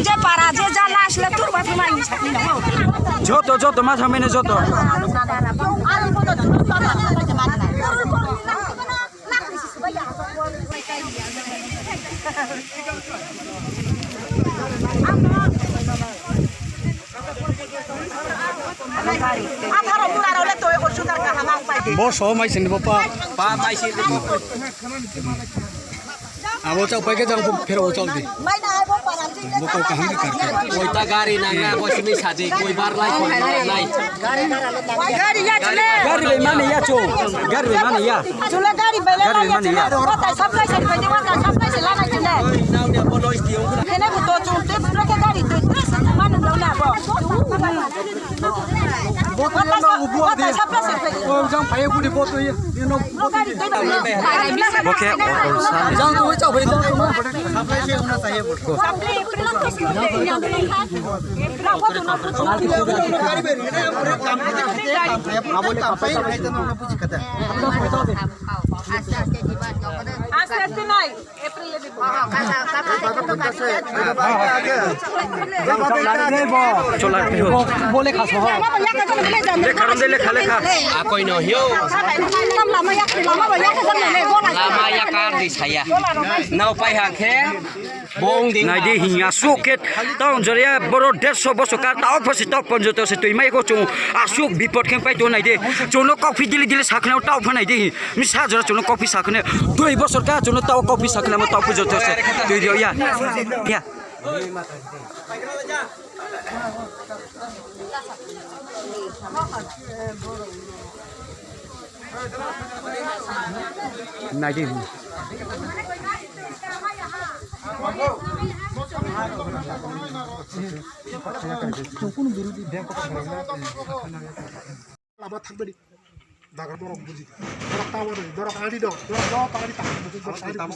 যে পারা যে জ্বালা আসলে তোর বাপে মাইনি সাকি না যত মাথা মেনে যত bos mai sini pa mai sini abo chau pai ke jang phero chau di bo ko kahan di kar koi ta gari na na bos ni sadi koi bar lai koi lai gari ya chule gari be mane ya cho gari be mane ya chule gari be la ya chule ta supply sari be de ta supply se la na chule now dia bodo istiong kena ko to chunte pura ke gari to mane lo na bo Oke, boleh kasih. Lekha. Ako ino hiyo. Lama ya kar di saya. Nau pai hang khe. Bong ding. Nai di hinga suket. Taun joria boro 150 bosok kar tau phosi tau ponjoto se tui mai ko chung asuk bipot khem pai to nai de. Chono coffee dili sakhnau tau phanai de. Misa jora chono coffee sakhne 2 bosor ka chono tau coffee sakhna ma tau pujoto se. Tui dio ya. Ya. Này đi. Lama থাকবে দাগা বরক বুঝি বরক তাও না বরক আড়ি দাও বরক দাও তাড়ি তাক বুঝি বরক আড়ি তাম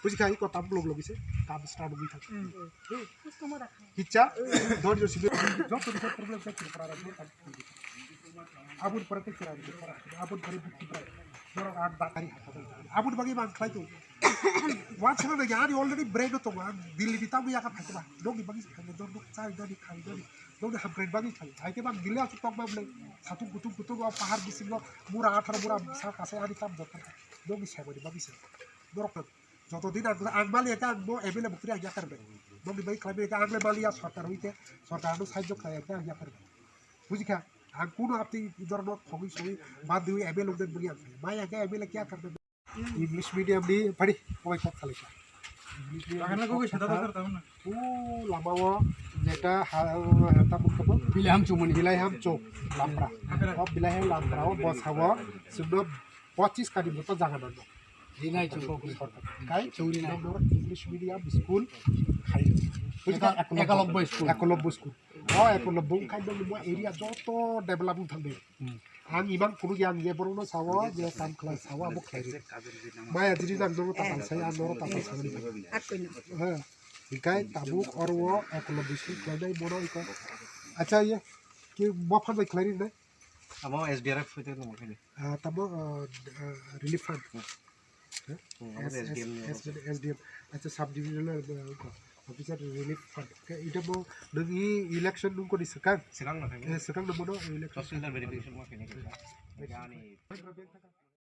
বুঝি খাই কথা ব্লগ লগিছে কাম স্টার্ট বুঝি থাক কিচ্ছা ধৈর্য শিবে যত প্রবলেম থাকে করার জন্য আবুর পরতে করা আবুর পরে বুঝি বরক আট বাকারি আবুর বাকি মান খাই তো ওয়ান ছেলে না গাড়ি অলরেডি ব্রেক তো দিল্লি দিতাম ইয়া কা ফাইতে বা ডগি বাকি খাই দর চাই দরি খাই দরি dong de hamkret bagi khai aike bang gile asu tok bable satu kutu pahar bisingo mura 18 mura sa kase ari tam dokter dong se bodi bagi se dorok joto din angmali eta bo ebele bukri agya karbe dong di bai khlabe eta angle bali ya sarkar hoite sarkar no sahajyo khai eta agya karbe buji kha ang kuno apni idor no khogi soi bad diwi ebele lokden buli ang mai agya ebele kya karbe english medium di padi koi kok khale বাগানে কই সাদা দরকার তাও না ও লামাও যেটা হাতা বুকব বিলাহাম চুমনি বিলাহাম চোক লামরা ও বিলাহাম লামরা ও বসাবো সুবব 25 কাটি মতো জায়গা দাও দিনাই চোক সরকার কাই চৌরি না ইংলিশ মিডিয়াম স্কুল খাই একলব্য স্কুল ও একলব্য খাই দম এরিয়া যত ডেভেলপিং থাকবে आं इमान कुनु गियान जे बरनो सावो जे काम क्लास सावो अब खाइरे माया जिरि जां दरो ता साइ आ दरो ता साइ हां इकाय ताबुक और वो एकलब्य स्कुल क्लाइनाय बरो इको अच्छा ये कि बफर बाय क्लाइरि ने अब एसबीआर फुटे न मखैले तब रिलीफ फंड एसडीएम अच्छा sub divisional officer relief fund इटा मो नोंनि इलेक्शन नुंको दिसकां सिगां न थायो सिगां नमोनो इलेक्शन सोशल वेरिफिकेशन मखैले